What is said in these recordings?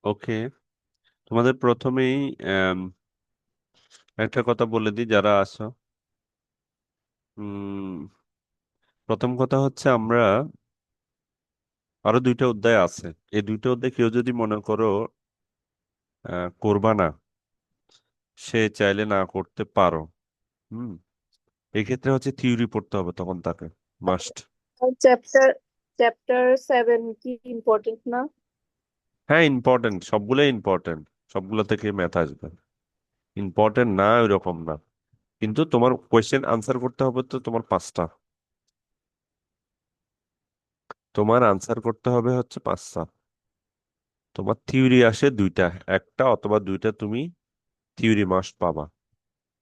ওকে, তোমাদের প্রথমেই আম, একটা কথা বলে দিই যারা আছো। উম, প্রথম কথা হচ্ছে আমরা আরো দুইটা অধ্যায় আছে। এই দুইটা অধ্যায় কেউ যদি মনে করো করবা না, সে চাইলে না করতে পারো। হুম। এক্ষেত্রে হচ্ছে থিওরি পড়তে হবে তখন তাকে, মাস্ট। চ্যাপ্টার চ্যাপ্টার 7 কি ইম্পর্টেন্ট না? হ্যাঁ, ইম্পর্টেন্ট, সবগুলোই ইম্পর্টেন্ট। সবগুলো থেকে ম্যাথ আসবে, ইম্পর্টেন্ট না ওইরকম না। কিন্তু তোমার কোয়েশ্চেন আনসার করতে হবে তো তোমার পাঁচটা। তোমার আনসার করতে হবে হচ্ছে পাঁচটা। তোমার থিওরি আসে দুইটা, একটা অথবা দুইটা তুমি থিওরি মাস্ট পাবা।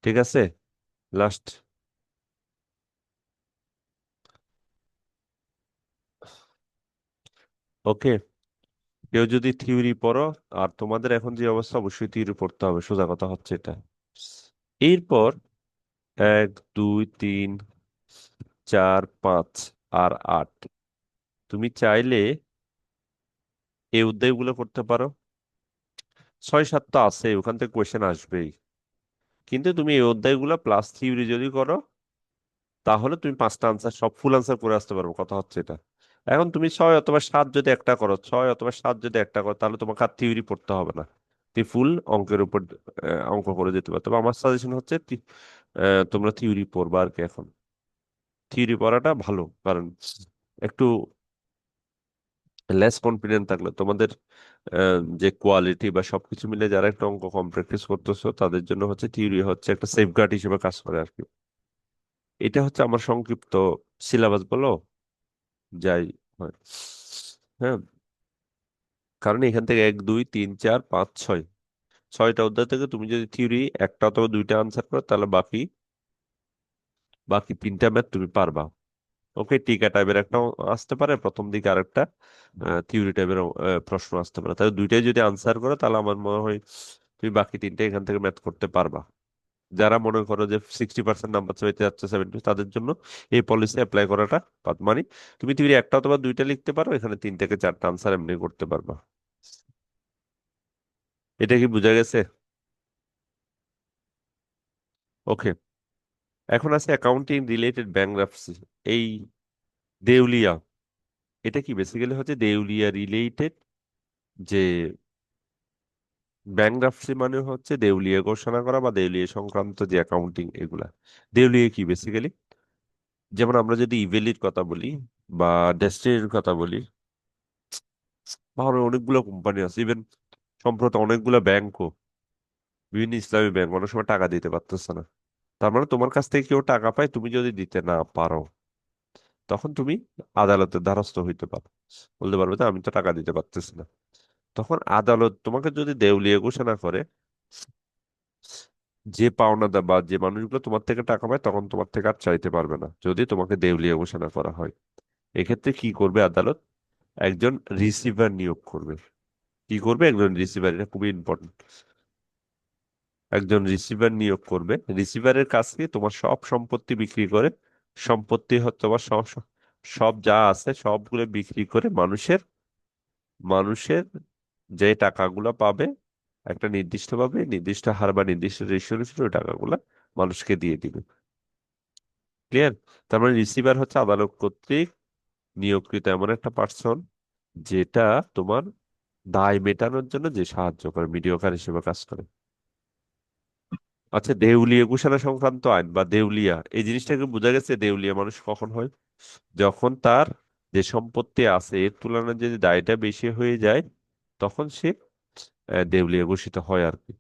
ঠিক আছে? লাস্ট। ওকে, কেউ যদি থিওরি পড়ো, আর তোমাদের এখন যে অবস্থা অবশ্যই থিওরি পড়তে হবে, সোজা কথা হচ্ছে এটা। এরপর 1 2 3 4 5 আর 8, তুমি চাইলে এই অধ্যায়গুলো করতে পারো। 6 7 তো আছে, ওখান থেকে কোয়েশ্চেন আসবেই। কিন্তু তুমি এই অধ্যায়গুলো প্লাস থিওরি যদি করো, তাহলে তুমি পাঁচটা আনসার সব ফুল আনসার করে আসতে পারবো, কথা হচ্ছে এটা। এখন তুমি 6 অথবা 7 যদি একটা করো, 6 অথবা 7 যদি একটা করো, তাহলে তোমাকে আর থিওরি পড়তে হবে না। তুমি ফুল অঙ্কের উপর অঙ্ক করে যেতে পারো। তবে আমার সাজেশন হচ্ছে তোমরা থিওরি পড়বা আর কি। এখন থিওরি পড়াটা ভালো, কারণ একটু লেস কনফিডেন্ট থাকলে তোমাদের যে কোয়ালিটি বা সবকিছু মিলে যারা একটা অঙ্ক কম প্র্যাকটিস করতেছো, তাদের জন্য হচ্ছে থিওরি হচ্ছে একটা সেফগার্ড হিসেবে কাজ করে আর কি। এটা হচ্ছে আমার সংক্ষিপ্ত সিলেবাস বলো যাই হয়। হ্যাঁ, কারণ এখান থেকে 1 2 3 4 5 6, 6টা অধ্যায় থেকে তুমি যদি থিওরি একটা অথবা দুইটা আনসার করো, তাহলে বাকি বাকি তিনটা ম্যাথ তুমি পারবা। ওকে, টিকা টাইপের একটা আসতে পারে প্রথম দিকে, আর একটা থিওরি টাইপের প্রশ্ন আসতে পারে। তাহলে দুইটাই যদি আনসার করো, তাহলে আমার মনে হয় তুমি বাকি তিনটা এখান থেকে ম্যাথ করতে পারবা। যারা মনে করো যে 60% নাম্বার চাইতে যাচ্ছে 70, তাদের জন্য এই পলিসি অ্যাপ্লাই করাটা মানে তুমি থিওরি একটা অথবা দুইটা লিখতে পারো, এখানে 3 থেকে 4টা আনসার এমনি করতে পারবা। এটা কি বোঝা গেছে? ওকে, এখন আছে অ্যাকাউন্টিং রিলেটেড ব্যাংকরাপসি। এই দেউলিয়া, এটা কি বেসিক্যালি হচ্ছে দেউলিয়া রিলেটেড। যে ব্যাংকরাপসি মানে হচ্ছে দেউলিয়া ঘোষণা করা বা দেউলিয়া সংক্রান্ত যে অ্যাকাউন্টিং, এগুলা। দেউলিয়া কি বেসিক্যালি, যেমন আমরা যদি ইভেলির কথা বলি বা ডেস্টিনির কথা বলি, বা আরো অনেকগুলো কোম্পানি আছে, ইভেন সম্প্রতি অনেকগুলো ব্যাংকও, বিভিন্ন ইসলামী ব্যাংক অনেক সময় টাকা দিতে পারতেছে না। তার মানে তোমার কাছ থেকে কেউ টাকা পায়, তুমি যদি দিতে না পারো, তখন তুমি আদালতের দ্বারস্থ হইতে পারো। বলতে পারবে যে আমি তো টাকা দিতে পারতেছি না। তখন আদালত তোমাকে যদি দেউলিয়া ঘোষণা করে, যে পাওনাদার বা যে মানুষগুলো তোমার থেকে টাকা পায়, তখন তোমার থেকে আর চাইতে পারবে না, যদি তোমাকে দেউলিয়া ঘোষণা করা হয়। এক্ষেত্রে কি করবে আদালত? একজন রিসিভার নিয়োগ করবে। কি করবে? একজন রিসিভার, এটা খুবই ইম্পর্টেন্ট। একজন রিসিভার নিয়োগ করবে। রিসিভারের কাছে তোমার সব সম্পত্তি বিক্রি করে, সম্পত্তি তোমার সব সব সব যা আছে সবগুলো বিক্রি করে মানুষের মানুষের যে টাকাগুলো পাবে, একটা নির্দিষ্ট পাবে, নির্দিষ্ট হার বা নির্দিষ্ট রেশিও ওই টাকাগুলা মানুষকে দিয়ে দিবে। ক্লিয়ার? তার মানে রিসিভার হচ্ছে আদালত কর্তৃক নিয়োগকৃত এমন একটা পার্সন, যেটা তোমার দায় মেটানোর জন্য যে সাহায্য করে, মিডিয়েটর হিসেবে কাজ করে। আচ্ছা, দেউলিয়া ঘোষণা সংক্রান্ত আইন বা দেউলিয়া, এই জিনিসটাকে বোঝা গেছে। দেউলিয়া মানুষ কখন হয়? যখন তার যে সম্পত্তি আছে এর তুলনায় যদি দায়টা বেশি হয়ে যায়, তখন সে দেউলিয়া ঘোষিত হয় আর কি।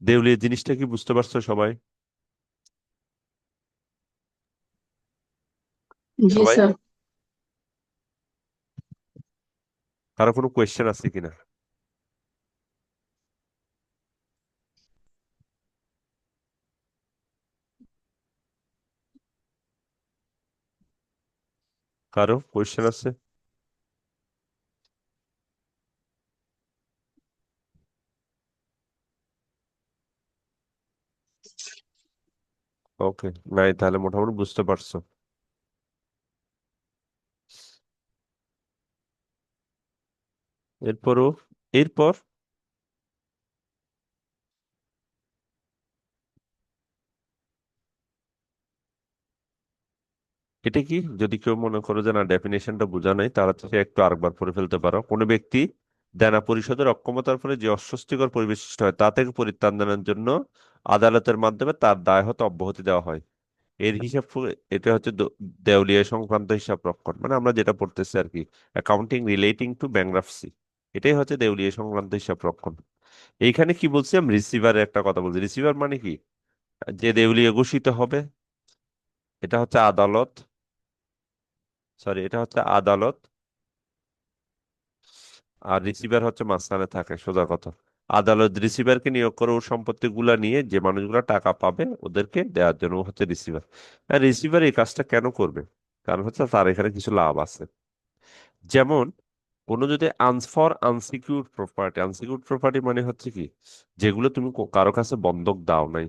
দেউলিয়া জিনিসটা কি বুঝতে পারছো সবাই? জি সবাই? স্যার। কারো কোনো কোয়েশ্চেন আছে কিনা? কারো কোয়েশ্চেন আছে? ওকে, নাই তাহলে মোটামুটি বুঝতে পারছো। এরপরও এরপর এটা কি, যদি কেউ মনে করো যে না ডেফিনেশনটা বোঝা নাই, তারা সে একটু আরেকবার পড়ে ফেলতে পারো। কোনো ব্যক্তি দেনা পরিশোধের অক্ষমতার ফলে যে অস্বস্তিকর পরিবেশ সৃষ্টি হয় তা থেকে পরিত্রাণ দানের জন্য আদালতের মাধ্যমে তার দায় হতে অব্যাহতি দেওয়া হয়। এর হিসাব এটা হচ্ছে দেউলিয়া সংক্রান্ত হিসাব রক্ষণ, মানে আমরা যেটা পড়তেছি আর কি, অ্যাকাউন্টিং রিলেটিং টু ব্যাংক্রাপসি, এটাই হচ্ছে দেউলিয়া সংক্রান্ত হিসাব রক্ষণ। এইখানে কি বলছি, আমি রিসিভারের একটা কথা বলছি। রিসিভার মানে কি, যে দেউলিয়া ঘোষিত হবে, এটা হচ্ছে আদালত, সরি এটা হচ্ছে আদালত, আর রিসিভার হচ্ছে মাঝখানে থাকে, সোজা কথা। আদালত রিসিভারকে নিয়োগ করে ওর সম্পত্তি গুলা নিয়ে যে মানুষগুলা টাকা পাবে ওদেরকে দেওয়ার জন্য ও হচ্ছে রিসিভার। আর রিসিভার এই কাজটা কেন করবে, কারণ হচ্ছে তার এখানে কিছু লাভ আছে। যেমন কোনো যদি for unsecured property, unsecured property মানে হচ্ছে কি, যেগুলো তুমি কারো কাছে বন্ধক দাও নাই,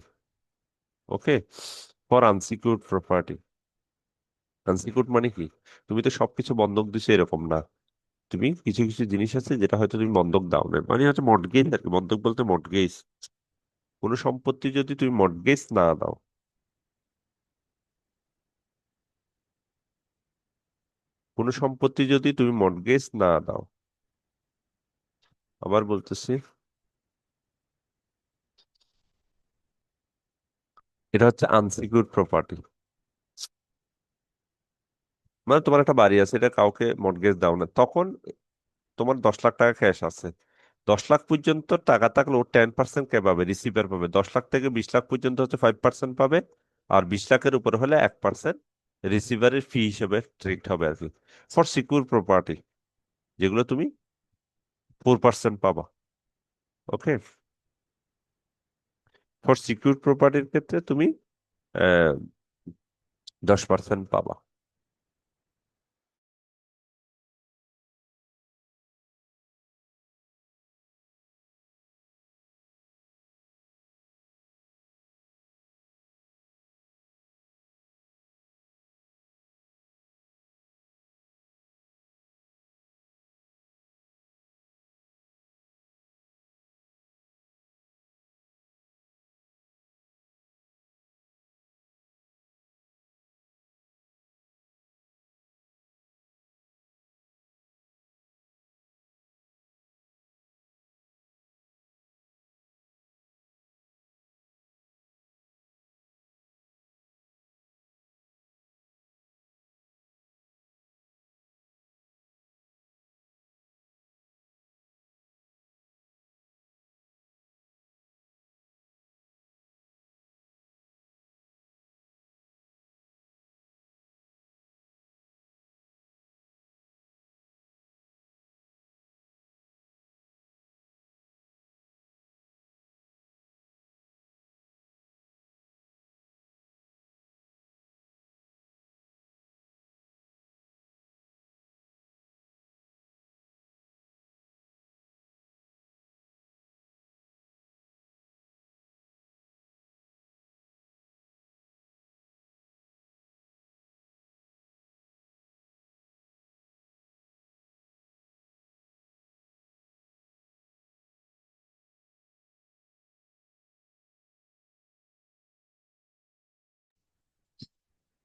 ওকে, ফর আনসিকিউরড প্রপার্টি। আনসিকিউরড মানে কি, তুমি তো সবকিছু বন্ধক দিছো এরকম না, তুমি কিছু কিছু জিনিস আছে যেটা হয়তো তুমি বন্ধক দাও না, মানে হচ্ছে মর্টগেজ আর কি, বন্ধক বলতে মর্টগেজ। কোনো সম্পত্তি যদি তুমি মর্টগেজ না দাও, কোনো সম্পত্তি যদি তুমি মর্টগেজ না দাও, আবার বলতেছি, এটা হচ্ছে আনসিকিউরড প্রপার্টি। মানে তোমার একটা বাড়ি আছে, এটা কাউকে মর্টগেজ দাও না, তখন তোমার 10 লাখ টাকা ক্যাশ আছে, 10 লাখ পর্যন্ত টাকা থাকলে ও 10% কে পাবে, রিসিভার পাবে। 10 লাখ থেকে 20 লাখ পর্যন্ত হচ্ছে 5% পাবে, আর 20 লাখের উপর হলে 1% রিসিভারের ফি হিসেবে ট্রিট হবে আর কি। ফর সিকিউর প্রপার্টি যেগুলো তুমি 4% পাবা, ওকে। ফর সিকিউর প্রপার্টির ক্ষেত্রে তুমি 10% পাবা।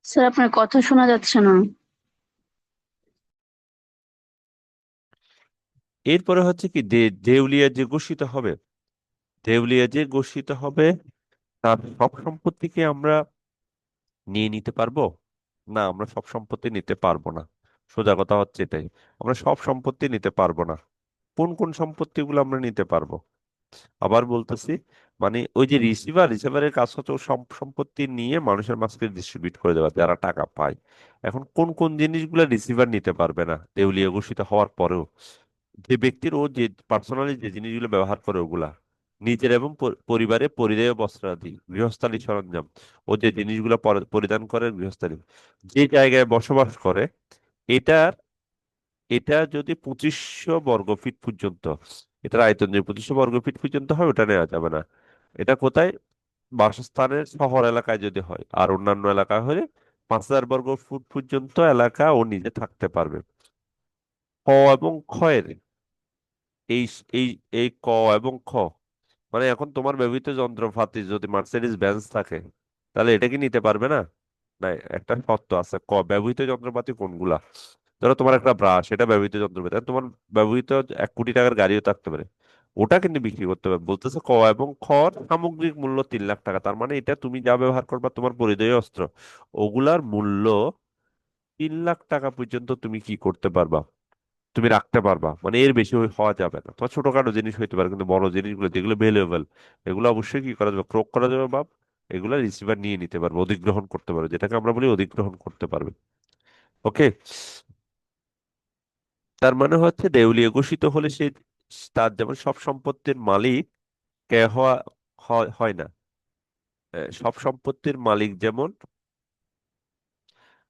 স্যার, আপনার কথা শোনা যাচ্ছে না। এরপরে হচ্ছে কি, দেউলিয়া যে ঘোষিত হবে, দেউলিয়া যে ঘোষিত হবে তার সব সম্পত্তিকে আমরা নিয়ে নিতে পারবো? না, আমরা সব সম্পত্তি নিতে পারবো না। সোজা কথা হচ্ছে এটাই, আমরা সব সম্পত্তি নিতে পারবো না। কোন কোন সম্পত্তিগুলো আমরা নিতে পারবো, আবার বলতেছি, মানে ওই যে রিসিভারের কাজ হচ্ছে ও সব সম্পত্তি নিয়ে মানুষের মাঝখানে ডিস্ট্রিবিউট করে দেওয়া, যারা টাকা পায়। এখন কোন কোন জিনিসগুলো রিসিভার নিতে পারবে না দেউলিয়া ঘোষিত হওয়ার পরেও, যে ব্যক্তির ও যে পার্সোনালি যে জিনিসগুলো ব্যবহার করে ওগুলা, নিজের এবং পরিবারের পরিধেয় বস্ত্রাদি, গৃহস্থালী সরঞ্জাম, ও যে জিনিসগুলো পরিধান করে গৃহস্থালী, যে জায়গায় বসবাস করে, এটার এটা যদি 2500 বর্গফিট পর্যন্ত, এটার আয়তন যদি 2500 বর্গফিট পর্যন্ত হয় ওটা নেওয়া যাবে না। এটা কোথায়, বাসস্থানের শহর এলাকায় যদি হয়, আর অন্যান্য এলাকায় হলে 5000 বর্গফুট পর্যন্ত এলাকা ও নিজে থাকতে পারবে। ক এবং খয়ের এই এই এই ক এবং খ, মানে এখন তোমার ব্যবহৃত যন্ত্রপাতি যদি মার্সিডিজ বেঞ্জ থাকে, তাহলে এটা কি নিতে পারবে না? না, একটা শর্ত আছে। ব্যবহৃত যন্ত্রপাতি কোনগুলা? ধরো তোমার একটা ব্রাশ, এটা ব্যবহৃত যন্ত্রপাতি, আর তোমার ব্যবহৃত 1 কোটি টাকার গাড়িও থাকতে পারে, ওটা কিন্তু বিক্রি করতে হবে। বলতেছে ক এবং খ সামগ্রিক মূল্য 3 লাখ টাকা, তার মানে এটা তুমি যা ব্যবহার করবা তোমার পরিধেয় অস্ত্র, ওগুলার মূল্য 3 লাখ টাকা পর্যন্ত তুমি কি করতে পারবা, তুমি রাখতে পারবা। মানে এর বেশি হওয়া যাবে না। তোমার ছোটখাটো জিনিস হইতে পারে, কিন্তু বড় জিনিসগুলো যেগুলো ভ্যালুয়েবল, এগুলো অবশ্যই কি করা যাবে, ক্রোক করা যাবে, বা এগুলা রিসিভার নিয়ে নিতে পারবে, অধিগ্রহণ করতে পারবে, যেটাকে আমরা বলি অধিগ্রহণ করতে পারবে। ওকে। তার মানে হচ্ছে দেউলিয়া ঘোষিত হলে সে, তার যেমন সব সম্পত্তির মালিক কে হওয়া হয় না। সব সম্পত্তির মালিক যেমন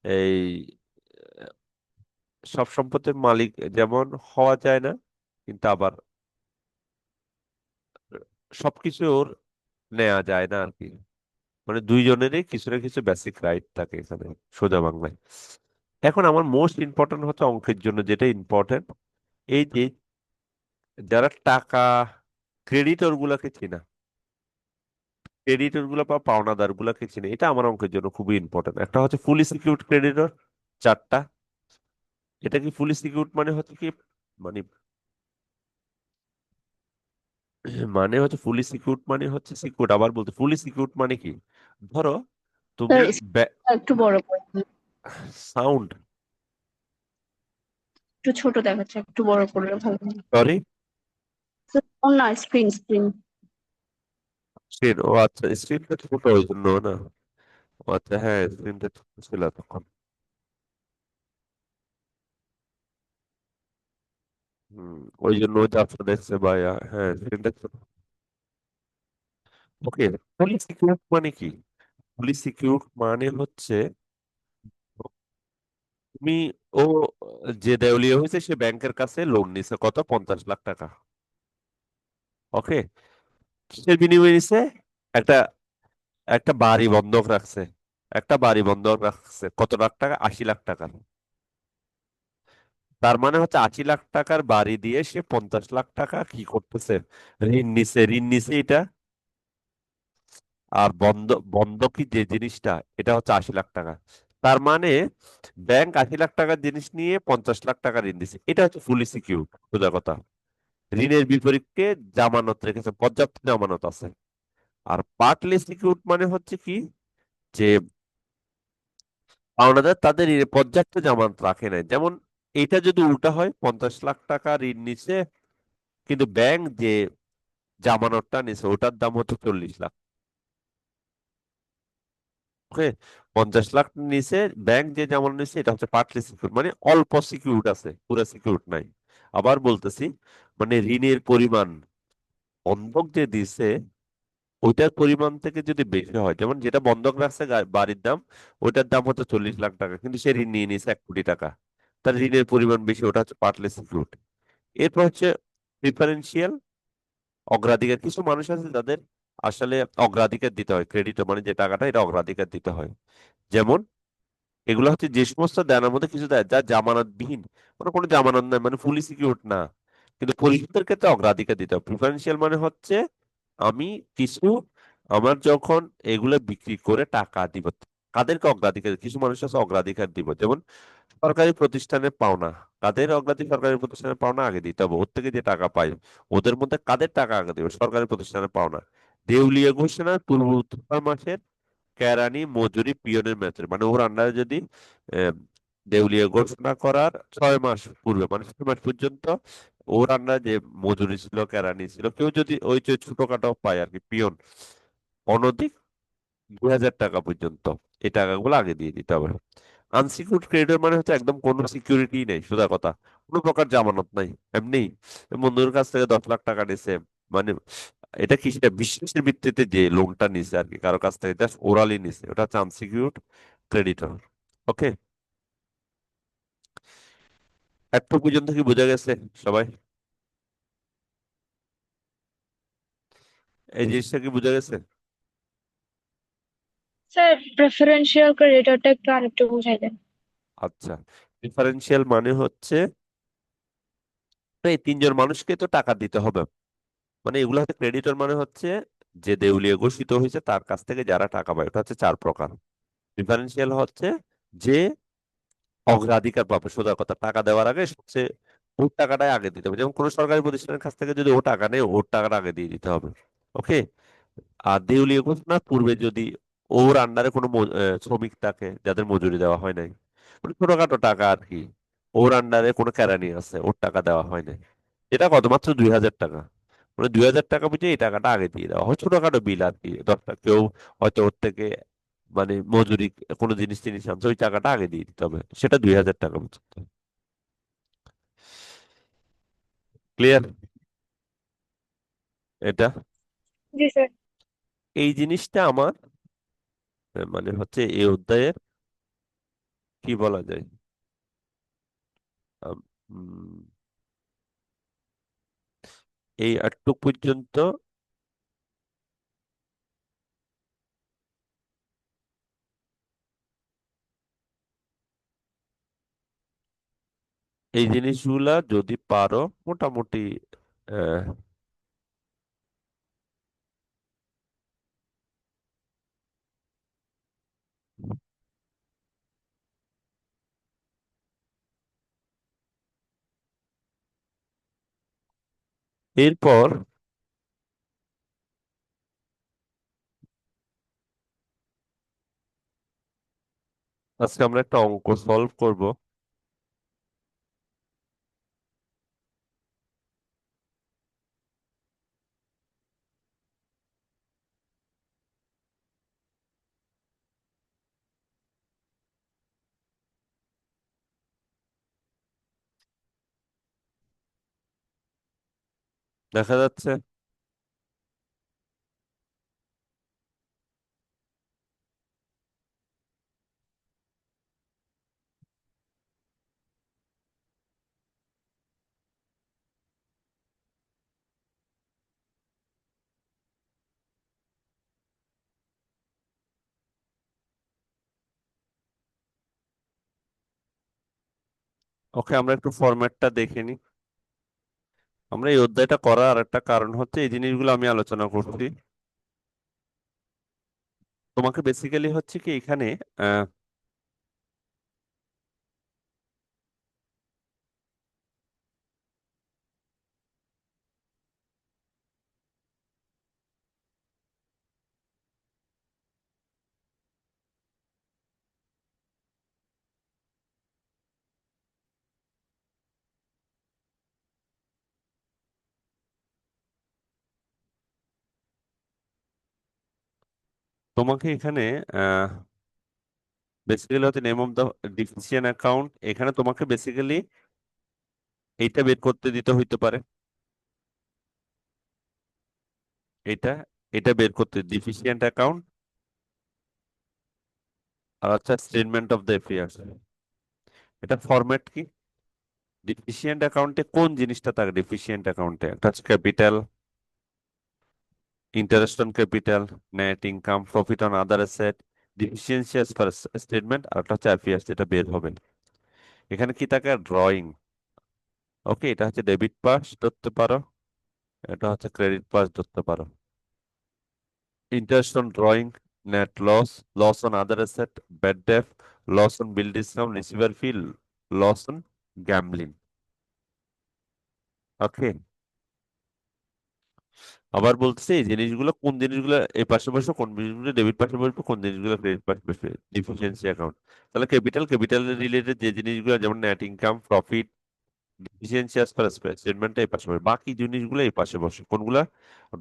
এই সব সম্পত্তির মালিক যেমন হওয়া যায় না, কিন্তু আবার সবকিছুর নেওয়া যায় না আর কি। মানে দুইজনেরই কিছু না কিছু বেসিক রাইট থাকে এখানে, সোজা বাংলায়। এখন আমার মোস্ট ইম্পর্টেন্ট হচ্ছে অঙ্কের জন্য যেটা ইম্পর্টেন্ট, এই যে যারা টাকা ক্রেডিটর গুলাকে চিনা, ক্রেডিটর গুলা বা পাওনাদার গুলাকে চিনে, এটা আমার অঙ্কের জন্য খুবই ইম্পর্টেন্ট। একটা হচ্ছে ফুলি সিকিউরড ক্রেডিটর, 4টা। এটা কি ফুলি সিকিউরড মানে হচ্ছে কি, মানে মানে হচ্ছে ফুলি সিকিউরড মানে হচ্ছে সিকিউরড, আবার বলতে ফুলি সিকিউরড মানে কি, ধরো তুমি স্যার একটু বড় করে দিন। সাউন্ড, একটু ছোট দেখাচ্ছে, একটু বড় করলে ভালো হয়। সরি, স্যার, ও না, স্ক্রিন স্ক্রিন। স্ক্রিন, ও আচ্ছা, স্ক্রিনটা ছোট ওই জন্য না। ও আচ্ছা, হ্যাঁ স্ক্রিনটা ছোট ছিল তখন। হম, ওই জন্য ওই চাপটা দেখছে ভাইয়া, হ্যাঁ স্ক্রিনটা ছোট। ওকে। ফুলি সিকিউরড মানে কি? ফুলি সিকিউরড মানে হচ্ছে তুমি, ও যে দেউলিয়া হয়েছে সে ব্যাংকের কাছে লোন নিছে কত, 50 লাখ টাকা। ওকে। কিসের বিনিময়ে নিছে? একটা একটা বাড়ি বন্ধক রাখছে, একটা বাড়ি বন্ধক রাখছে কত লাখ টাকা, 80 লাখ টাকা। তার মানে হচ্ছে 80 লাখ টাকার বাড়ি দিয়ে সে 50 লাখ টাকা কি করতেছে, ঋণ নিছে। ঋণ নিছে এটা, আর বন্ধকি যে জিনিসটা, এটা হচ্ছে 80 লাখ টাকা। তার মানে ব্যাংক 80 লাখ টাকার জিনিস নিয়ে 50 লাখ টাকা ঋণ দিছে, এটা হচ্ছে ফুলি সিকিউরড, সোজা কথা। ঋণের বিপরীতে জামানত রেখেছে, পর্যাপ্ত জামানত আছে। আর পার্টলি সিকিউরড মানে হচ্ছে কি, যে পাওনাদার তাদের পর্যাপ্ত জামানত রাখে নাই। যেমন এটা যদি উল্টা হয়, 50 লাখ টাকা ঋণ নিছে, কিন্তু ব্যাংক যে জামানতটা নিছে ওটার দাম হচ্ছে 40 লাখ। ওকে। 50 লাখ নিচে ব্যাংক যে যেমন নিচ্ছে, এটা হচ্ছে পার্টলি সিকিউর, মানে অল্প সিকিউরড আছে, পুরো সিকিউরড নাই। আবার বলতেছি, মানে ঋণের পরিমাণ বন্ধক যে দিছে ওইটার পরিমাণ থেকে যদি বেশি হয়, যেমন যেটা বন্ধক রাখছে বাড়ির দাম, ওইটার দাম হচ্ছে 40 লাখ টাকা, কিন্তু সে ঋণ নিয়ে নিয়েছে 1 কোটি টাকা, তার ঋণের পরিমাণ বেশি, ওটা হচ্ছে পার্টলি সিকিউরড। এরপর হচ্ছে প্রিফারেন্সিয়াল, অগ্রাধিকার। কিছু মানুষ আছে যাদের আসলে অগ্রাধিকার দিতে হয়, ক্রেডিট মানে যে টাকাটা, এটা অগ্রাধিকার দিতে হয়। যেমন এগুলো হচ্ছে যে সমস্ত দেনার মধ্যে কিছু দেয় যা জামানতবিহীন, মানে কোনো জামানত নাই, মানে ফুলি সিকিউরড না, কিন্তু পরিশোধের ক্ষেত্রে অগ্রাধিকার দিতে হবে। প্রিফারেন্সিয়াল মানে হচ্ছে আমি কিছু, আমার যখন এগুলো বিক্রি করে টাকা দিব, কাদেরকে অগ্রাধিকার, কিছু মানুষ আছে অগ্রাধিকার দিব। যেমন সরকারি প্রতিষ্ঠানের পাওনা, কাদের অগ্রাধিকার, সরকারি প্রতিষ্ঠানের পাওনা আগে দিতে হবে, ওর থেকে যে টাকা পাই ওদের মধ্যে কাদের টাকা আগে দিবে, সরকারি প্রতিষ্ঠানের পাওনা। দেউলিয়া ঘোষণার পূর্ব 3 মাসের কেরানি মজুরি পিয়নের মেয়াদের, মানে ওর আন্ডারে যদি আহ, দেউলিয়া ঘোষণা করার 6 মাস পূর্বে, মানে 6 মাস পর্যন্ত ওর আন্ডারে যে মজুরি ছিল, কেরানি ছিল, কেউ যদি ওই যে ছোটখাটো পায় আর কি, পিয়ন, অনধিক 2,000 টাকা পর্যন্ত, এই টাকাগুলো আগে দিয়ে দিতে হবে। আনসিকিউরড ক্রেডিটর মানে হচ্ছে একদম কোনো সিকিউরিটি নেই, সোজা কথা, কোনো প্রকার জামানত নাই, এমনি বন্ধুর কাছ থেকে 10 লাখ টাকা নিছে, মানে এটা কি, সেটা বিশ্বাসের ভিত্তিতে যে লোনটা নিছে আর কি, কারো কাছ থেকে জাস্ট ওরালি নিছে, ওটা হচ্ছে আনসিকিউরড ক্রেডিটর। ওকে। এত পর্যন্ত কি বোঝা গেছে সবাই? এই জিনিসটা কি বোঝা গেছে? স্যার প্রেফারেন্সিয়াল ক্রেডিটরটা একটু আরেকটু বুঝাই দেন। আচ্ছা, ডিফারেন্সিয়াল মানে হচ্ছে এই তিনজন মানুষকে তো টাকা দিতে হবে। মানে এগুলো হচ্ছে ক্রেডিটর, মানে হচ্ছে যে দেউলিয়া ঘোষিত হয়েছে তার কাছ থেকে যারা টাকা পায়, এটা হচ্ছে চার প্রকার। ডিফারেন্সিয়াল হচ্ছে যে অগ্রাধিকার পাবে, সোজা কথা, টাকা দেওয়ার আগে সবচেয়ে ওর টাকাটাই আগে দিতে হবে। যেমন কোনো সরকারি প্রতিষ্ঠানের কাছ থেকে যদি ও টাকা নেয়, ওর টাকাটা আগে দিয়ে দিতে হবে। ওকে। আর দেউলিয়া ঘোষণার পূর্বে যদি ওর আন্ডারে কোনো শ্রমিক থাকে যাদের মজুরি দেওয়া হয় নাই, মানে ছোটখাটো টাকা আর কি, ওর আন্ডারে কোনো কেরানি আছে, ওর টাকা দেওয়া হয় নাই, এটা কত, মাত্র 2,000 টাকা। মানে 2,000 টাকা বুঝে এই টাকাটা আগে দিয়ে দেওয়া হয়, ছোটখাটো বিল আর কি, দরকার কেউ হয়তো ওর থেকে মানে মজুরি কোনো জিনিস টিনিস আনছে, ওই টাকাটা আগে দিয়ে দিতে হবে, সেটা 2,000 টাকা পর্যন্ত। ক্লিয়ার এটা? জি স্যার। এই জিনিসটা আমার মানে হচ্ছে এই অধ্যায়ের কি বলা যায়, আম, উম, এই আটটুক পর্যন্ত এই জিনিসগুলা যদি পারো মোটামুটি আহ, এরপর আজকে আমরা একটা অঙ্ক সলভ করব। দেখা যাচ্ছে? ওকে, আমরা একটু ফরম্যাটটা দেখে নিই। আমরা এই অধ্যায়টা করার একটা কারণ হচ্ছে এই জিনিসগুলো আমি আলোচনা করছি। তোমাকে বেসিক্যালি হচ্ছে কি এখানে আহ, তোমাকে এখানে বেসিক্যালি হচ্ছে name of the deficient account, এখানে তোমাকে বেসিক্যালি এইটা বের করতে দিতে হইতে পারে, এটা এটা বের করতে, ডিফিসিয়েন্ট অ্যাকাউন্ট আর আচ্ছা স্টেটমেন্ট অফ দ্য অ্যাফেয়ার্স। এটা ফরম্যাট কি, ডিফিসিয়েন্ট অ্যাকাউন্টে কোন জিনিসটা থাকে, ডিফিসিয়েন্ট অ্যাকাউন্টে একটা হচ্ছে capital, interest on capital, net income, profit on other asset, deficiency as per statement, আর একটা হচ্ছে অ্যাফেয়ার্স যেটা বের হবে। এখানে কি থাকে, ড্রয়িং। ওকে, এটা হচ্ছে ডেবিট পাস ধরতে পারো, এটা হচ্ছে ক্রেডিট পাস ধরতে পারো। Interest on drawing, net loss, loss on other asset, bad debt, loss on bill discount, receiver fee, loss on gambling. Okay. আবার বলতেছে এই জিনিসগুলো কোন জিনিসগুলো এই পাশে বসে, কোন জিনিসগুলো ডেবিট পাশে বসবে, কোন জিনিসগুলো ক্রেডিট পাশে বসবে, ডিফিসিয়েন্সি অ্যাকাউন্ট। তাহলে ক্যাপিটাল রিলেটেড যে জিনিসগুলো যেমন net income, profit, deficiency as per স্টেটমেন্টটা এই পাশে বসে, বাকি জিনিসগুলো এই পাশে বসে কোনগুলা,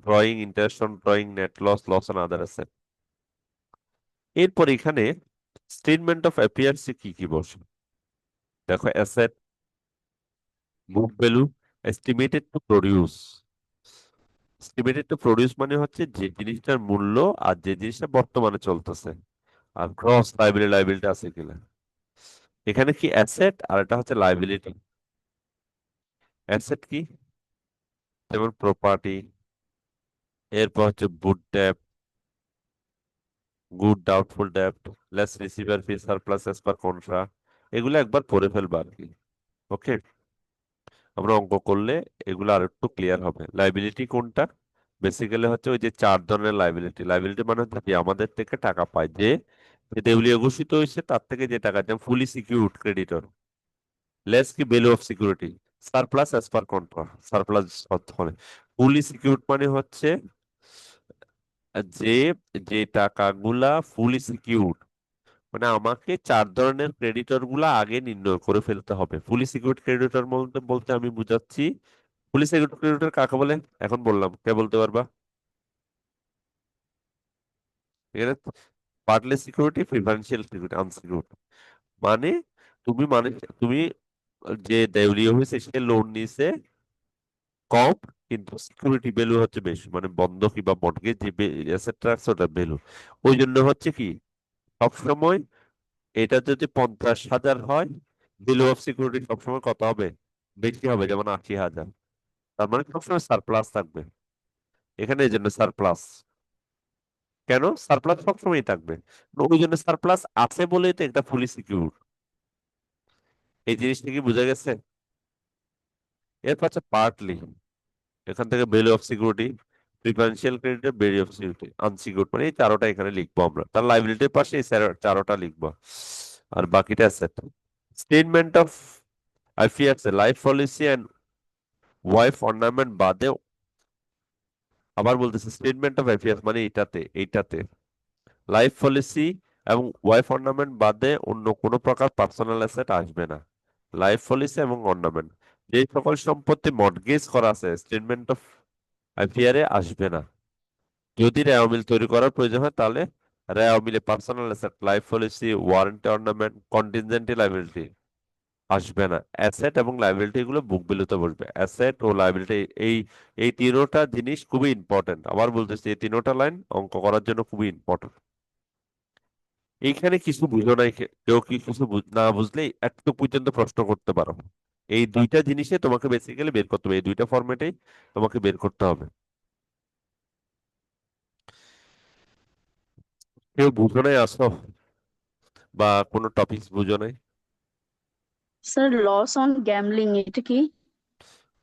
drawing, interest on drawing, net loss, loss on other asset. এরপর এখানে স্টেটমেন্ট অফ অ্যাপিয়ার্স কি কি বসে, দেখো, asset, book value, estimated to produce. Estimated to produce মানে হচ্ছে যে জিনিসটার মূল্য আর যে জিনিসটা বর্তমানে চলতেছে, আর গ্রস লাইবিলিটি আছে কিনা। এখানে কি অ্যাসেট আর এটা হচ্ছে লাইবিলিটি। অ্যাসেট কি, যেমন প্রপার্টি, এরপর হচ্ছে গুড ডাউটফুল ডেপ্ট, লেস রিসিভার ফি, সারপ্লাস এস পার কন্ট্রা, এগুলো একবার পড়ে ফেলবা আর কি। ওকে। আমরা অঙ্ক করলে এগুলো আর একটু ক্লিয়ার হবে। লাইবিলিটি কোনটা? বেসিক্যালি হচ্ছে ওই যে চার ধরনের লাইবিলিটি। লাইবিলিটি মানে হচ্ছে কি আমাদের থেকে টাকা পায়, যে যে দেউলিয়া ঘোষিত হয়েছে তার থেকে যে টাকা, যেমন ফুলি সিকিউরড ক্রেডিটর, লেস কি value of security, surplus as per contract, surplus অর্থ মানে ফুলি সিকিউরড মানে হচ্ছে যে যে টাকাগুলা ফুলি সিকিউরড, মানে আমাকে চার ধরনের ক্রেডিটর গুলা আগে নির্ণয় করে ফেলতে হবে। ফুলি সিকিউরড ক্রেডিটর বলতে বলতে আমি বুঝাচ্ছি, ফুলি সিকিউরড ক্রেডিটর কাকে বলে এখন বললাম, কে বলতে পারবা? এখানে partly security, preferential security, unsecured মানে মানে তুমি যে দেউলিয়া হয়েছে সে লোন নিছে কম, কিন্তু সিকিউরিটি ভ্যালু হচ্ছে বেশি, মানে বন্ধকি বা মর্টগেজ যে অ্যাসেটটা আছে ওটার ভ্যালু। ওই জন্য হচ্ছে কি সবসময় এটা যদি 50,000 হয়, ভ্যালু অফ সিকিউরিটি সবসময় কত হবে? বেশি হবে, যেমন 80,000। তার মানে সবসময় সারপ্লাস থাকবে এখানে, এই জন্য সারপ্লাস। কেন সারপ্লাস সবসময় থাকবে? ওই জন্য সারপ্লাস আছে বলেই তো একটা ফুলি সিকিউর। এই জিনিসটা কি বোঝা গেছে? এরপর হচ্ছে পার্টলি, এখান থেকে value of security, preferential credit, value of security, unsecured, মানে এই চারোটা এখানে লিখবো আমরা। তার লাইবিলিটির পাশে এই চারোটা লিখবো, আর বাকিটা asset. Statement of affairs life policy and wife ornament বাদে, আবার বলতেছে স্টেটমেন্ট অফ অ্যাফেয়ার্স মানে এইটাতে লাইফ পলিসি এবং ওয়াইফ অর্নামেন্ট বাদে অন্য কোনো প্রকার পার্সোনাল অ্যাসেট আসবে না। লাইফ পলিসি এবং অর্নামেন্ট, যে সকল সম্পত্তি মর্টগেজ করা আছে স্টেটমেন্ট অফ অ্যাফেয়ারে আসবে না। যদি রেওয়া মিল তৈরি করার প্রয়োজন হয় তাহলে রেওয়া মিলে personal asset, life policy, warranty, ornament, contingent liability আসবে না। অ্যাসেট এবং লাইবিলিটি গুলো বুক ভ্যালুতে বসবে। অ্যাসেট ও লাইবিলিটি এই এই তিনোটা জিনিস খুবই ইম্পর্টেন্ট। আবার বলতেছি এই তিনোটা লাইন অঙ্ক করার জন্য খুবই ইম্পর্টেন্ট। এইখানে কিছু বুঝো নাই, কেউ কি কিছু না বুঝলে একটু পর্যন্ত প্রশ্ন করতে পারো। এই দুইটা জিনিসে তোমাকে বেসিক্যালি বের করতে হবে, এই দুইটা ফরম্যাটেই তোমাকে বের করতে হবে। কেউ বুঝো নাই আসো, বা কোনো টপিকস বুঝো নাই? স্যার লস অন গ্যামলিং এটা কি?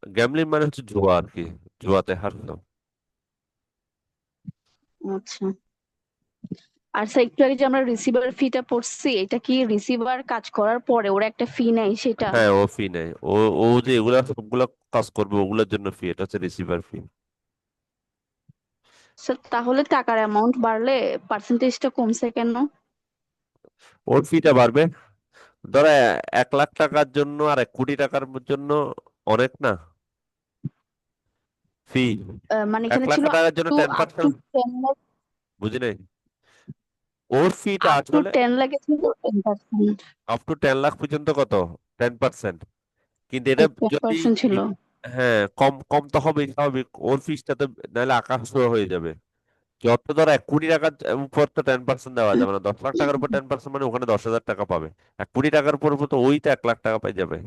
গ্যামলিং মানে হচ্ছে জুয়া আর কি, জুয়াতে হারতো। আচ্ছা। আর স্যার একটু আগে যে আমরা রিসিভার ফিটা পড়ছি, এটা কি রিসিভার কাজ করার পরে ওরা একটা ফি নেয় সেটা? হ্যাঁ ও ফি নেয়, ও ও যে এগুলা সবগুলা কাজ করবে ওগুলোর জন্য ফি, এটা হচ্ছে রিসিভার ফি। স্যার তাহলে টাকার অ্যামাউন্ট বাড়লে পার্সেন্টেজটা কমছে কেন? ওর ফিটা বাড়বে। ধরো 1 লাখ টাকার জন্য আর 1 কোটি টাকার জন্য অনেক না ফি? মানে এক এখানে লাখ ছিল টাকার জন্য ten up to percent 10 lakh. বুঝি নাই। ওর ফিটা আপ টু আসলে 10 লাখে ছিল 10%। আপ টু 10 লাখ পর্যন্ত কত? 10%। কিন্তু এটা টেন যদি পার্সেন্ট ছিল। হ্যাঁ কম কম তো হবেই স্বাভাবিক, ওর ফিসটা তো নাহলে আকাশ ছোঁয়া হয়ে যাবে। যত ধরো 1 কোটি টাকার উপর তো 10% দেওয়া যাবে না, 10 লাখ টাকার উপর 10% মানে ওখানে 10,000 টাকা পাবে। 1 কোটি টাকার উপর তো ওই তো 1 লাখ টাকা পাই যাবে,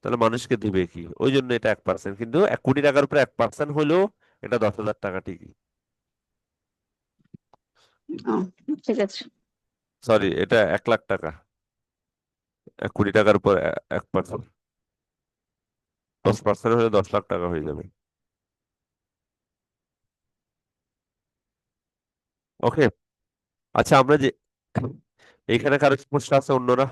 তাহলে মানুষকে দিবে কি? ওই জন্য এটা 1%, কিন্তু 1 কোটি টাকার উপর 1% হলেও এটা 10,000 টাকা ঠিকই। ও, ঠিক আছে। সরি, এটা 1 লাখ টাকা। 1 কোটি টাকার উপর 1%, 10% হলে 10 লাখ টাকা হয়ে যাবে। ওকে। আচ্ছা আমরা যে এখানে কারো সমস্যা আছে অন্যরা?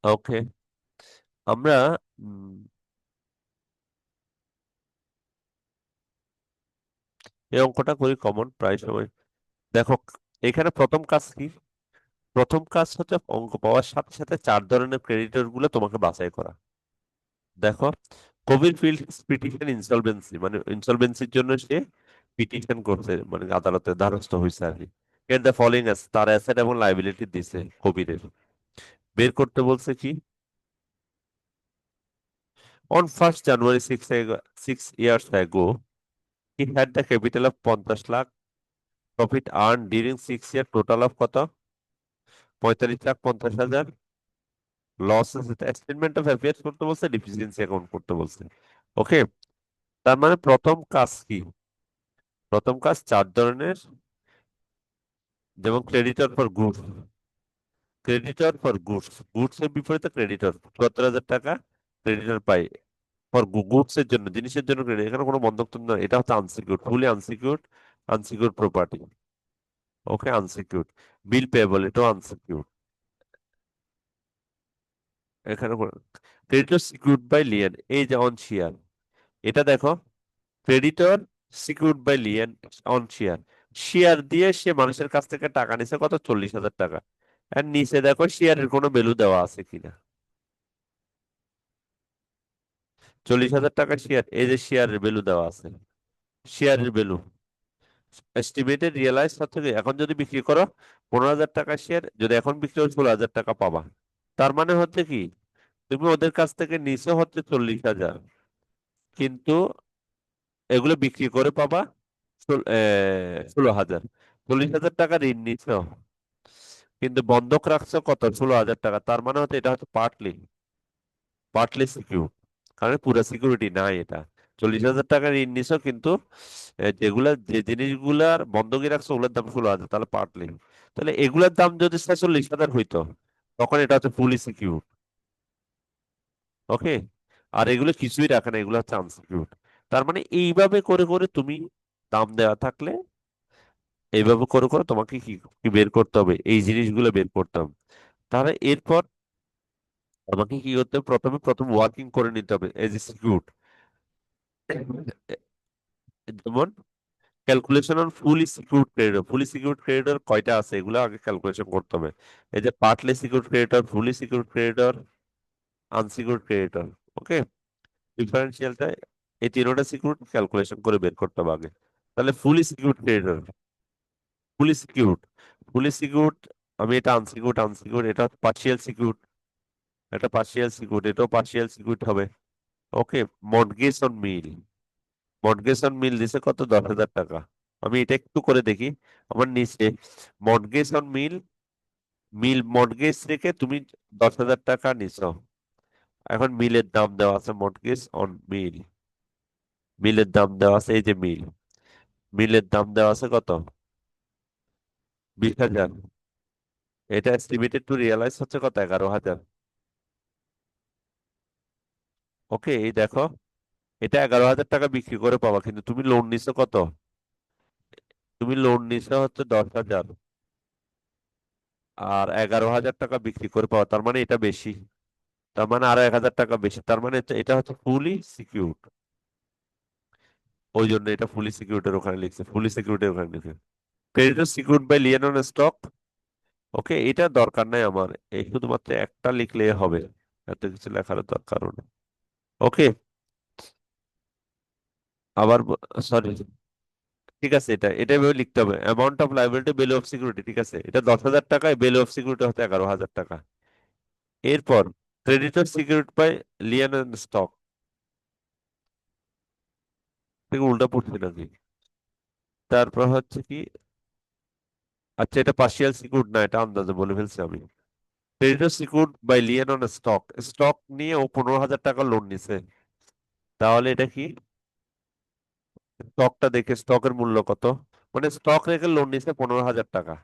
ওকে। আমরা উম, এই অঙ্কটা করি কমন প্রায় সময়। দেখো এখানে প্রথম কাজ কি? প্রথম কাজ হচ্ছে অঙ্ক পাওয়ার সাথে সাথে চার ধরনের ক্রেডিটর গুলো তোমাকে বাছাই করা। দেখো, কবির ফিল্ড পিটিশন ইনসলভেন্সি, মানে ইনসলভেন্সির জন্য সে পিটিশন করছে, মানে আদালতে দ্বারস্থ হয়েছে আর কি। এর দ্য ফলোইং তার অ্যাসেট এবং লাইবিলিটি দিছে কবিরের, বের করতে বলছে কি? On 1st January 6 years ago he had the capital of 50 lakh, profit earn during 6 year total of কত? 45,50,000। লস স্টেটমেন্ট অফ অ্যাফেয়ার্স করতে বলছে, ডিফিসিয়েন্সি অ্যাকাউন্ট করতে বলছে। ওকে। তার মানে প্রথম কাজ কি? প্রথম কাজ চার ধরনের, যেমন creditor for good, creditor for goods, goods এর বিপরীতে ক্রেডিটর, ৭৪,০০০ টাকা ক্রেডিটর পাই ফর গুডস এর জন্য, জিনিসের জন্য ক্রেডিট, এখানে কোনো বন্ধক তো না, এটা হচ্ছে unsecured, fully unsecured, unsecured property. Okay, unsecured. Bill payable, এটাও আনসিকিউর্ড। এখানে ক্রেডিটর সিকিউরড বাই লিয়েন, এই যে অন শেয়ার, এটা দেখো, creditor secured by lien on share, share দিয়ে সে মানুষের কাছ থেকে টাকা নিছে কত, ৪০,০০০ টাকা। আর নিচে দেখো শেয়ারের কোনো ভ্যালু দেওয়া আছে কিনা, ৪০,০০০ টাকা শেয়ার, এই যে শেয়ারের ভ্যালু দেওয়া আছে, শেয়ারের ভ্যালু এস্টিমেটেড রিয়েলাইজ থেকে, এখন যদি বিক্রি করো ১৫,০০০ টাকা শেয়ার, যদি এখন বিক্রি করো ১৬,০০০ টাকা পাবা। তার মানে হচ্ছে কি, তুমি ওদের কাছ থেকে নিচে হচ্ছে ৪০,০০০, কিন্তু এগুলো বিক্রি করে পাবা ১৬,০০০। ৪০,০০০ টাকা ঋণ নিচ্ছ, কিন্তু বন্ধক রাখছো কত, ১৬,০০০ টাকা। তার মানে হচ্ছে এটা হচ্ছে পার্টলি, পার্টলি সিকিউর, কারণ পুরো সিকিউরিটি নাই এটা। ৪০,০০০ টাকা ঋণ নিছো, কিন্তু যে জিনিসগুলার বন্ধকি রাখছো ওগুলোর দাম ১৬,০০০, তাহলে পার্টলি। তাহলে এগুলোর দাম যদি ৪৬,০০০ হইতো, তখন এটা হচ্ছে ফুলি সিকিউর। ওকে, আর এগুলো কিছুই রাখে না, এগুলো হচ্ছে আনসিকিউর। তার মানে এইভাবে করে করে তুমি, দাম দেওয়া থাকলে এইভাবে করে করে তোমাকে কি কি বের করতে হবে, এই জিনিসগুলো বের করতে হবে। তাহলে এরপর আমাকে কি করতে হবে, প্রথমে প্রথম ওয়ার্কিং করে নিতে হবে এজ এ সিকিউর। যেমন calculation on fully secured creditor, fully secured creditor কয়টা আছে এগুলো আগে ক্যালকুলেশন করতে হবে। এই যে partly secured creditor, fully secured creditor, unsecured creditor. Okay, ডিফারেন্সিয়ালটা, এই তিনোটা সিকিউরড ক্যালকুলেশন করে বের করতে হবে আগে। তাহলে fully secured creditor, fully secured, fully secured, আমি এটা আনসিকিউরড, আনসিকিউরড, এটা পার্শিয়াল সিকিউরড, এটা পার্শিয়াল সিকিউরড, এটাও পার্শিয়াল সিকিউরড হবে। Okay, mortgage on mill, mortgage on mill দিছে কত, ১০,০০০ টাকা। আমি এটা একটু করে দেখি, আমার নিচে mortgage on mill, mill mortgage রেখে তুমি ১০,০০০ টাকা নিছো, এখন মিলের দাম দেওয়া আছে, মর্টগেজ অন মিল, মিলের দাম দেওয়া আছে, এই যে মিল, মিলের দাম দেওয়া আছে কত, ২০,০০০। এটা এস্টিমেটেড টু রিয়েলাইজ হচ্ছে কত, ১১,০০০। ওকে, এই দেখো, এটা ১১,০০০ টাকা বিক্রি করে পাবা, কিন্তু তুমি লোন নিছো কত, তুমি লোন নিছো হচ্ছে ১০,০০০, আর ১১,০০০ টাকা বিক্রি করে পাওয়া, তার মানে এটা বেশি, তার মানে আরো ১,০০০ টাকা বেশি, তার মানে এটা হচ্ছে ফুলি সিকিউরড। ওই জন্য এটা ফুলি সিকিউরিটির ওখানে লিখছে, ফুলি সিকিউরিটির ওখানে লিখছে। Creditor secured by lien on stock. Okay, এটা দরকার নাই আমার, এই শুধুমাত্র একটা লিখলে হবে, এত কিছু লেখার দরকার নেই। ওকে, আবার সরি, ঠিক আছে, এটা এটা এভাবে লিখতে হবে, amount of liability value of security, ঠিক আছে, এটা ১০,০০০ টাকায়, ভ্যালু অফ সিকিউরিটি হচ্ছে ১১,০০০ টাকা। এরপর creditor secured by lien on stock, থেকে উল্টা পড়ছে নাকি, তারপর হচ্ছে কি, আচ্ছা এটা পার্শিয়াল সিকিউরড না, এটা আন্দাজে বলে ফেলছি আমি। Creditor secured by lien on stock, stock নিয়ে ও ১৫,০০০ টাকা লোন নিছে, তাহলে এটা কি, স্টকটা দেখে স্টকের মূল্য কত, মানে স্টক রেখে লোন নিছে ১৫,০০০ টাকা,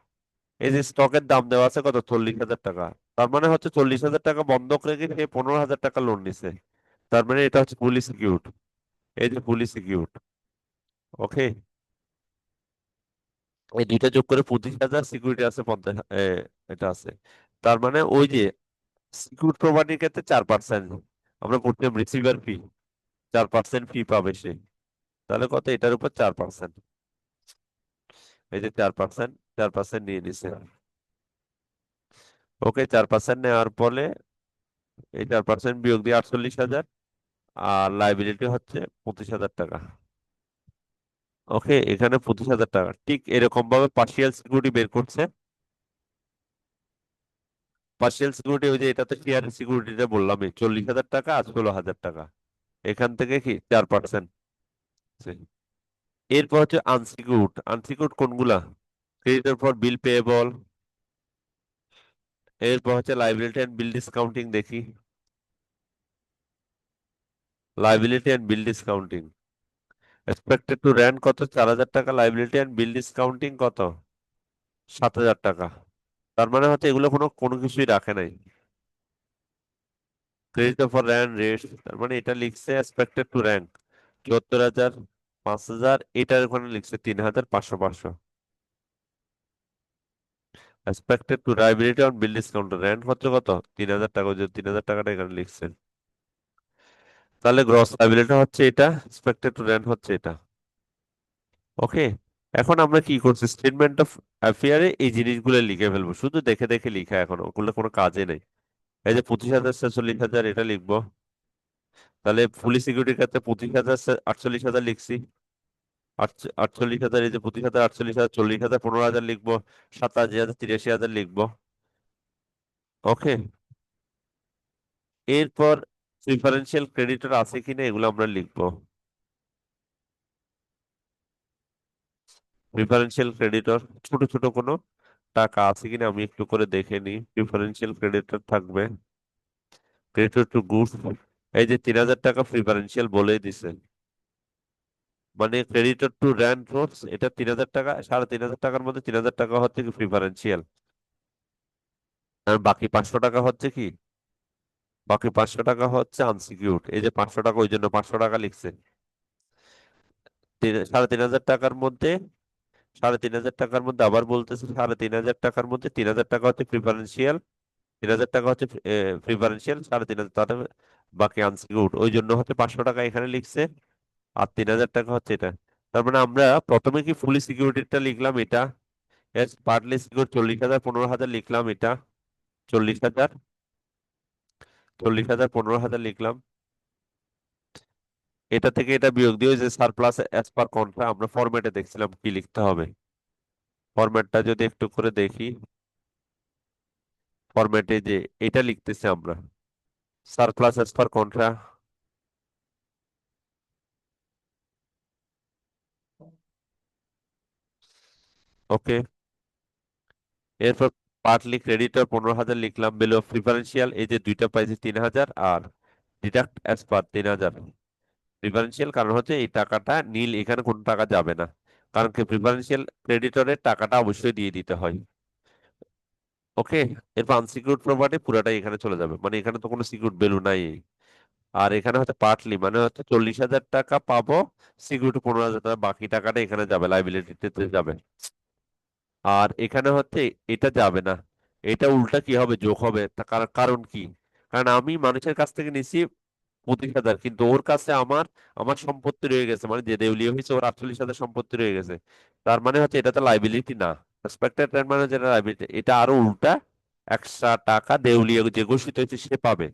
এই যে স্টকের দাম দেওয়া আছে কত, ৪০,০০০ টাকা। তার মানে হচ্ছে ৪০,০০০ টাকা বন্ধক রেখে সে ১৫,০০০ টাকা লোন নিছে, তার মানে এটা হচ্ছে ফুলি সিকিউরড, এই যে ফুলি সিকিউরড। ওকে, এই দুইটা যোগ করে ২৫,০০০, সিকিউরিটি আছে ৫০, এটা আছে। তার মানে ওই যে সিকিউর প্রপার্টির ক্ষেত্রে ৪%, আমরা করতাম রিসিভার ফি, ৪% ফি পাবে সে, তাহলে কত, এটার উপর ৪%, এই যে ৪%, ৪% নিয়ে নিছে। ওকে, ৪% নেওয়ার ফলে এই ৪% বিয়োগ দিয়ে ৪৮,০০০, আর লাইবিলিটি হচ্ছে ২৫,০০০ টাকা। ওকে, এখানে ২৫,০০০ টাকা, ঠিক এরকম ভাবে পার্শিয়াল সিকিউরিটি বের করছে। পার্শিয়াল সিকিউরিটি ওই যে এটাতে শেয়ার সিকিউরিটিটা বললামই, ৪০,০০০ টাকা আর ১৬,০০০ টাকা, এখান থেকে কি ৪%। এরপর হচ্ছে আনসিকিউর্ড, আনসিকিউর্ড কোনগুলা, ক্রেডিটর ফর বিল পেয়েবল, এরপর হচ্ছে লাইবিলিটি এন্ড বিল ডিসকাউন্টিং, দেখি liability and bill discounting, expected to rent কত, ৪,০০০ টাকা, লাইবিলিটি এন্ড বিল ডিসকাউন্টিং কত, ৭,০০০ টাকা। তার মানে হচ্ছে এগুলো কোনো কোনো কিছুই রাখে নাই। ক্রেডিট ফর র্যান্ড রেট, তার মানে এটা লিখছে এক্সপেক্টেড টু র্যাঙ্ক 74,000, 5,000, এটার ওখানে লিখছে 3,000, 500, 500। Expected to liability on bill discount RAND হচ্ছে কত? 3,000 টাকা, ওই যে 3,000 টাকাটা এখানে লিখছেন। তাহলে গ্রস লাইবিলিটি হচ্ছে এটা, এক্সপেক্টেড টু র্যান্ড হচ্ছে এটা। ওকে, এখন আমরা কি করছি, স্টেটমেন্ট অফ অ্যাফেয়ারে এই জিনিসগুলো লিখে ফেলবো, শুধু দেখে দেখে লিখা, এখন ওগুলো কোনো কাজে নেই। এই যে 25,000, 46,000 এটা লিখবো। তাহলে ফুলি সিকিউরিটির ক্ষেত্রে 25,000, 48,000 লিখছি। 48,000, এই যে 25,000, 48,000, 40,000, 15,000 লিখবো। 87,000, 83,000 লিখবো। ওকে, এরপর প্রিফারেন্সিয়াল ক্রেডিটর আছে কিনা এগুলো আমরা লিখবো। প্রিফারেন্সিয়াল ক্রেডিটর ছোট ছোট কোনো টাকা আছে কিনা আমি একটু করে দেখে নিই। প্রিফারেন্সিয়াল ক্রেডিটর থাকবে ক্রেডিটর টু গুডস, এই যে 3,000 টাকা প্রিফারেন্সিয়াল বলেই দিছে, মানে ক্রেডিটর টু র্যান্ড রোডস এটা 3,000 টাকা, 3,500 টাকার মধ্যে 3,000 টাকা হচ্ছে কি প্রিফারেন্সিয়াল, আর বাকি 500 টাকা হচ্ছে কি, বাকি 500 টাকা হচ্ছে আনসিকিউরড। এই যে 500 টাকা, ওই জন্য 500 টাকা লিখছে। 3,500 টাকার মধ্যে, 3,500 টাকার মধ্যে আবার বলতেছে 3,500 টাকার মধ্যে 3,000 টাকা হচ্ছে প্রিফারেন্সিয়াল, 3,000 টাকা হচ্ছে প্রিফারেন্সিয়াল, 3,500 তাহলে বাকি আনসিকিউরড, ওই জন্য হচ্ছে 500 টাকা এখানে লিখছে। আর 3,000 টাকা হচ্ছে এটা। তার মানে আমরা প্রথমে কি ফুলি সিকিউরিটিটা লিখলাম এটা, এস পার্টলি সিকিউর 40,000, 15,000 লিখলাম এটা, 40,000, 40,000, 15,000 লিখলাম। এটা থেকে এটা বিয়োগ দিয়ে ওই যে সারপ্লাস অ্যাজ পার কন্ট্রা আমরা ফরম্যাটে দেখছিলাম কি লিখতে হবে। ফরম্যাটটা যদি একটু করে দেখি, ফরম্যাটে যে এটা লিখতেছি আমরা, সারপ্লাস অ্যাজ পার কন্ট্রা। ওকে, এরপর পার্টলি ক্রেডিটর 15,000 লিখলাম, বিল অফ প্রিফারেন্সিয়াল এই যে দুইটা পাইছি 3,000, আর ডিডাক্ট অ্যাজ পার 3,000। প্রিফারেন্সিয়াল কারণ হচ্ছে এই টাকাটা নীল, এখানে কোনো টাকা যাবে না, কারণ কি প্রিফারেন্সিয়াল ক্রেডিটরের টাকাটা অবশ্যই দিয়ে দিতে হয়। ওকে, এরপর আনসিকিউরড প্রপার্টি পুরাটাই এখানে চলে যাবে, মানে এখানে তো কোনো সিকিউরড ভ্যালু নাই। আর এখানে হচ্ছে পার্টলি মানে হচ্ছে 40,000 টাকা পাবো, সিকিউরিটি 15,000 টাকা, বাকি টাকাটা এখানে যাবে, লাইবিলিটিতে যাবে। আর এখানে হচ্ছে এটা যাবে না, এটা উল্টা কি হবে, যোগ হবে। কারণ কি, কারণ আমি মানুষের কাছ থেকে নিছি 25,000, কিন্তু ওর কাছে আমার আমার সম্পত্তি রয়ে গেছে, মানে যে দেউলিয়া হয়েছে ওর 48,000 সম্পত্তি রয়ে গেছে। তার মানে হচ্ছে এটা তো লাইবিলিটি না, এক্সপেক্টেড রিটার্ন মানে যেটা লাইবিলিটি, এটা আরো উল্টা, এক্সট্রা টাকা দেউলিয়া যে ঘোষিত হয়েছে সে পাবে।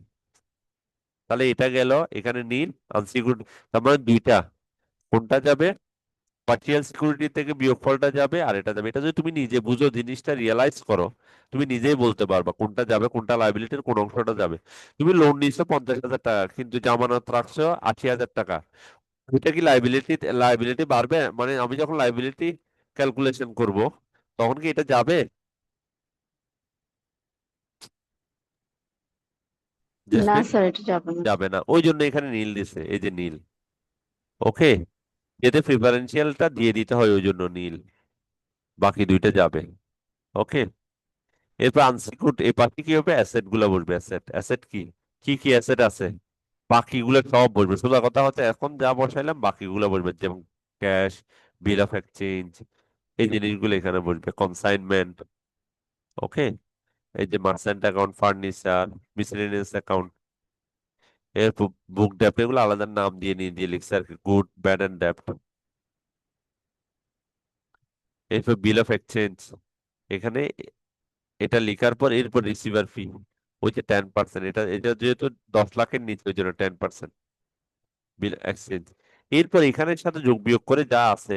তাহলে এটা গেল এখানে নীল আনসিকিউরড, তার মানে দুইটা, কোনটা যাবে, পার্টিয়াল সিকিউরিটি থেকে বিয়োগফলটা যাবে, আর এটা যাবে। এটা যদি তুমি নিজে বুঝো, জিনিসটা রিয়েলাইজ করো, তুমি নিজেই বলতে পারবা কোনটা যাবে, কোনটা লাইবিলিটির কোন অংশটা যাবে। তুমি লোন নিচ্ছ 50,000 টাকা, কিন্তু জামানত রাখছো 80,000 টাকা, এটা কি লাইবিলিটি, লাইবিলিটি বাড়বে? মানে আমি যখন লাইবিলিটি ক্যালকুলেশন করব তখন কি এটা যাবে? না জেসমিন, স্যার, এটা যাবে না। যাবে না, ওই জন্য এখানে নীল দিছে, এই যে নীল। ওকে, এতে প্রিফারেন্সিয়ালটা দিয়ে দিতে হয়, ওই জন্য নীল, বাকি দুইটা যাবে। ওকে, এরপর আনসিকিউরড এই পাশে কি হবে, অ্যাসেট গুলা বসবে। অ্যাসেট, অ্যাসেট কি, কি কি অ্যাসেট আছে, বাকিগুলো সব বসবে। সোজা কথা হচ্ছে এখন যা বসাইলাম বাকিগুলো বসবে, যেমন ক্যাশ, বিল অফ এক্সচেঞ্জ, এই জিনিসগুলো এখানে বসবে। কনসাইনমেন্ট, ওকে, এই যে merchant account, furniture, miscellaneous account, এরপর বুক ডেপ্ট, এগুলো আলাদা নাম দিয়ে নিয়ে দিয়ে লিখছে আর কি, গুড ব্যাড অ্যান্ড ডেপ্ট। এরপর বিল অফ এক্সচেঞ্জ, এখানে এটা লিখার পর এরপর রিসিভার ফি, ওই যে 10%, এটা এটা যেহেতু 10 লাখের নিচে ওই জন্য 10% বিল এক্সচেঞ্জ। এরপর এখানের সাথে যোগ বিয়োগ করে যা আছে,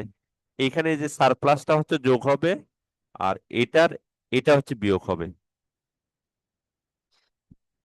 এখানে যে সারপ্লাসটা হচ্ছে যোগ হবে, আর এটার এটা হচ্ছে বিয়োগ হবে।